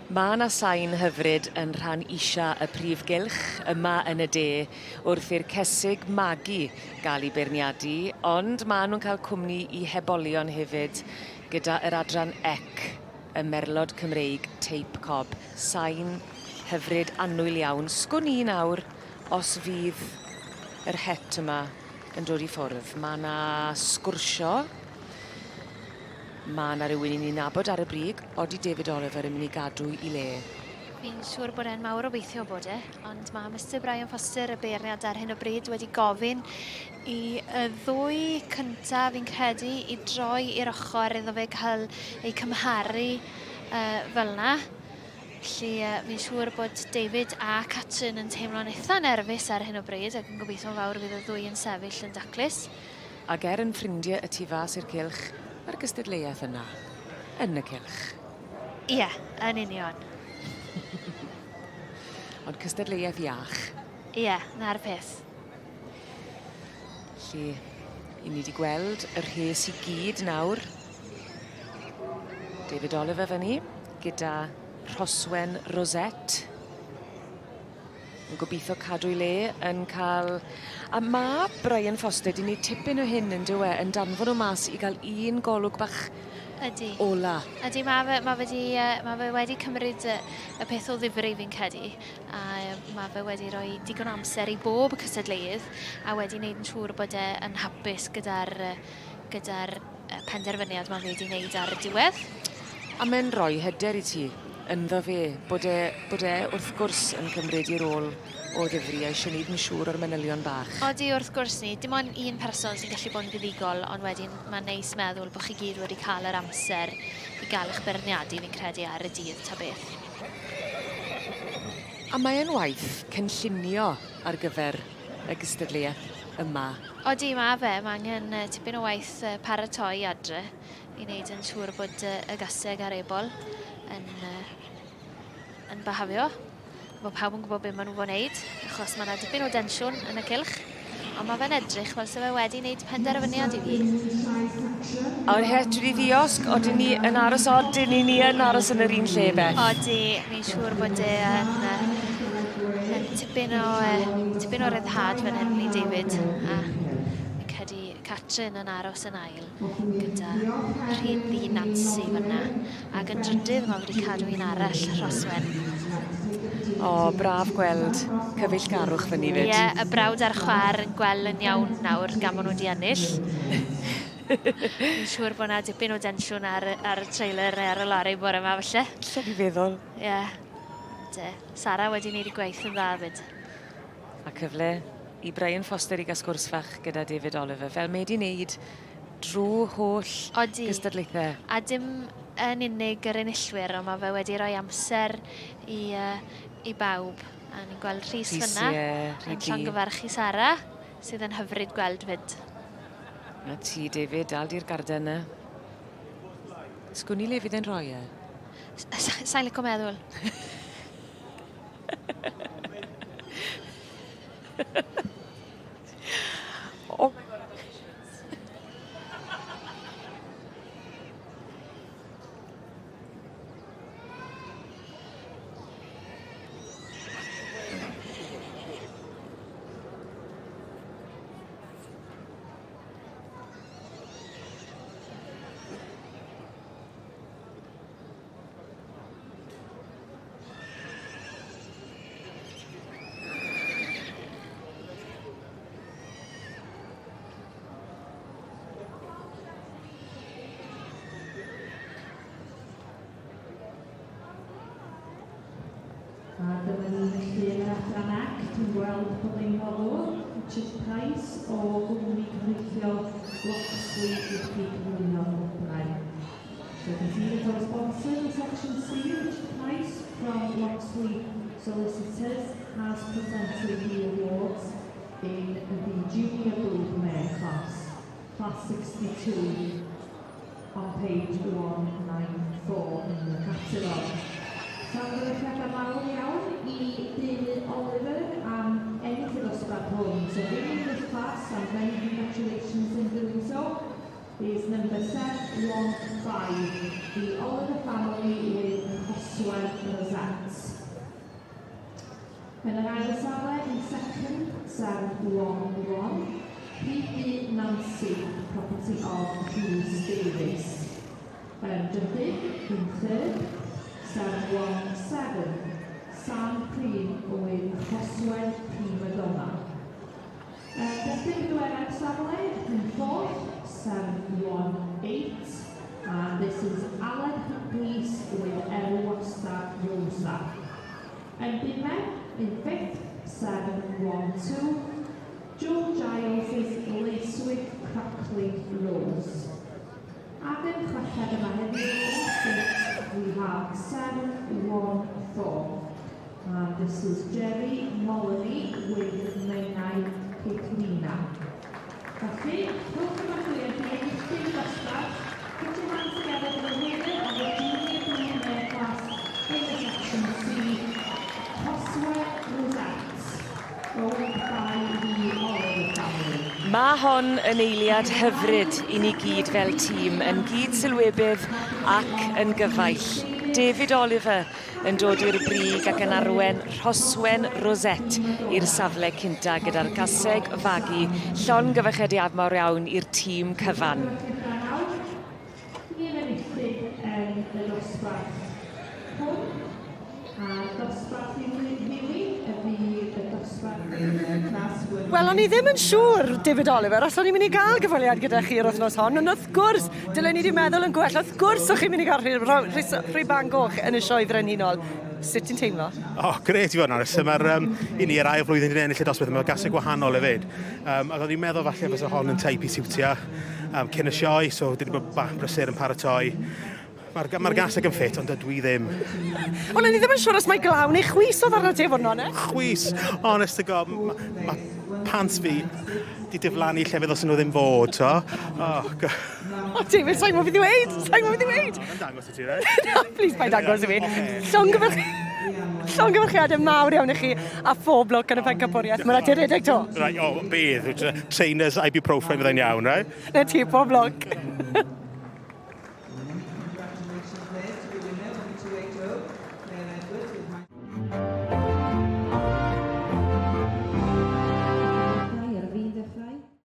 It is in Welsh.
Mae yna sain hyfryd yn rhan isa y prif gylch yma yn y de wrth i'r Caseg Fagu gael ei beirniadu, ond maen nhw'n cael cwmni i hebolion hefyd gyda yr adran ec, y Merlod Cymeig Teip Cob. Sain hyfryd annwyl iawn. Sgwn i nawr os fydd yr het yma yn dod i ffwrdd. Mae yna sgwrsio. Mae yna rhywun i ni nabod ar y brig, Odi David Oliver yn mynd i gadw i le. Fi'n siŵr bod e'n mawr o weithio bod ond mae Mr Brian Foster, y beirniad ar hyn o bryd, wedi gofyn i y ddwy cyntaf fi'n credu i droi i'r ochr iddo fe cael ei cymharu fel yna. Felly fi'n siŵr bod David a Catrin yn teimlo'n eitha nerfus ar hyn o bryd ac yn gobeithio'n fawr fydd y ddwy yn sefyll yn daclus. Ac yn ffrindiau y tu fas i'r cylch, mae'r gystadleuaeth yna, yn y cylch. Ie, yn union. Ond cystadleuaeth iach. Ie, na'r peth. Felly, i ni wedi gweld y rhes i gyd nawr. David Oliver fyny, gyda Rhoswen Rosette. Yn gobeithio cadw i le, yn cael... A mae Brian Foster wedi gwneud tipyn o hyn yn dywe, yn danfon o mas i gael un golwg bach ola. Ydy, mae fe wedi cymryd y peth o ddifri fi'n credu. A mae fe wedi rhoi digon amser i bob cystadleuedd a wedi gwneud yn siŵr bod e'n hapus gyda'r penderfyniad mae fe wedi gwneud ar y diwedd. A mae'n rhoi hyder i ti, ynddo fe, bod e wrth gwrs yn cymryd i'r ôl o ddifri a eisiau gwneud yn siŵr o'r manylion bach. Odi, wrth gwrs ni. Dim ond un person sy'n gallu bod yn fuddigol, ond wedyn mae'n neis meddwl bod chi gyd wedi cael yr amser i gael eich beirniadu fi'n credu ar y dydd ta beth. A mae'n waith cynllunio ar gyfer y gystadleuaeth yma. Odi, mae fe. Mae angen tipyn o waith paratoi adre i wneud yn siŵr bod y gaseg ar ebol yn bahafio. Mae pawb yn gwybod beth maen nhw fod wneud, achos mae yna dipyn o densiwn yn y cylch, ond mae fe'n edrych fel se fe wedi wneud penderfyniad i fi. O'r het wedi ddiosg, odyn ni yn aros odyn ni yn aros yn yr un lle beth? Odi, mi'n siŵr bod e'n tipyn o ryddhad fan hyn i David. A fi'n credu Catrin yn aros yn ail gyda rhyddi Nancy fyna. Ac yn drydydd mae wedi cadw un arall, Rhoswen. O, braf gweld cyfeillgarwch fyny fyd. Ie, y brawd a'r chwaer yn gweld yn iawn nawr gan maen nhw wedi ennill. Fi'n siŵr bod yna dipyn o densiwn ar y trailer neu ar y lorri bore yma falle. Lle di feddwl. Ie. Sara wedi gwneud i gwaith yn dda fyd. A cyfle i Brian Foster i gael sgwrs fach gyda David Oliver, fel mae wedi wneud drwy holl gystadlaethau. A dim yn unig yr enillwyr, ond mae fe wedi rhoi amser i bawb. A ni'n gweld Rhys fyna yn llongyfarchu Sara, sydd yn hyfryd gweld fyd. A ti, David, dal di'r garden yna. Sgwn i le fydd yn rhoi e? Sa'n licio meddwl. Oh. A dyma ni felly yn yr adran ac, dwi'n gweld bod ein golwg, Richard Price o gwmni cyfreithiol Locksley i'r chi cyflwyno brau. So you can see the co-sponsor in section C, Richard Price from Locksley Solicitors, has presented the awards in the Junior Group Mare class, class 62, on page 194 in the catalogue. Llongyfarchiadau mawr iawn i David Oliver am ennill y dosbarth hwn. So winning this class, and many congratulations in doing so, is number 715, the Oliver family with Rhoswen 711. P.D. Nancy, property of Hughes Davis. Dydy, in third. 717. Sam Preen with Caseg Fagu. Destiny Dweud Safle in fourth. 718. And this is Alan Grease with Erwasta Rosa. And Bimen in fifth. 712. Joe Giles is Lacewick Crackley Rose. Adam Chweched yma heddiw in sixth, we have 714. And this is Jerry Moloney with Menai Ciclina. Felly, rhowch yma chi yn dweud dim dosbarth. Put your hands together for the winner of the junior blue class in the section C, Caseg Rosette, owned by the Oliver family. Mae hon yn eiliad hyfryd i ni gyd fel tîm, yn gyd sylwebydd ac yn gyfaill. David Oliver yn dod i'r brig ac yn arwen rhoswen Rosette i'r safle cynta gyda'r Caseg Fagu. Llongyfarchiadau mawr iawn i'r tîm cyfan. Ni'n enillydd yn y dosbarth hwn, a dosbarth i Lili ydy y dosbarth clas wyn. Wel, o'n i ddim yn siŵr, David Oliver, os o'n i'n mynd i gael gyfweliad gyda chi'r wythnos hon, ond wrth gwrs, dylen ni wedi meddwl yn gwell, wrth gwrs o'ch chi'n mynd i gael rhywban goch yn y sioe frenhinol. Sut ti'n teimlo? Gret i fod yn aros. Mae'r un i'r ail flwyddyn yn ennill y dosbarth, mae'n gasau gwahanol hefyd. Ac o'n i'n meddwl falle fysa hon yn teip i siwtio cyn y sioe, so dyn ni bod brysur yn paratoi. Mae'r gaseg yn ffit, ond dydw i ddim. Ond o'n i ddim yn siŵr os mae glaw neu chwys oedd arno te fod yno, Chwys, honest to God, mae pants fi di diflannu llefydd os nhw ddim fod, so. O, David, sa'n gwybod beth i weid? Yn dangos i ti, right? Please, pa'i dangos i fi. Llongyfarchiadau mawr iawn i chi a phob lwc yn y pencapwriaeth. Mae'n rhaid i'r redeg to. Bydd, trainers, ibuprofen fydda'n iawn, right? Na ti, pob lwc.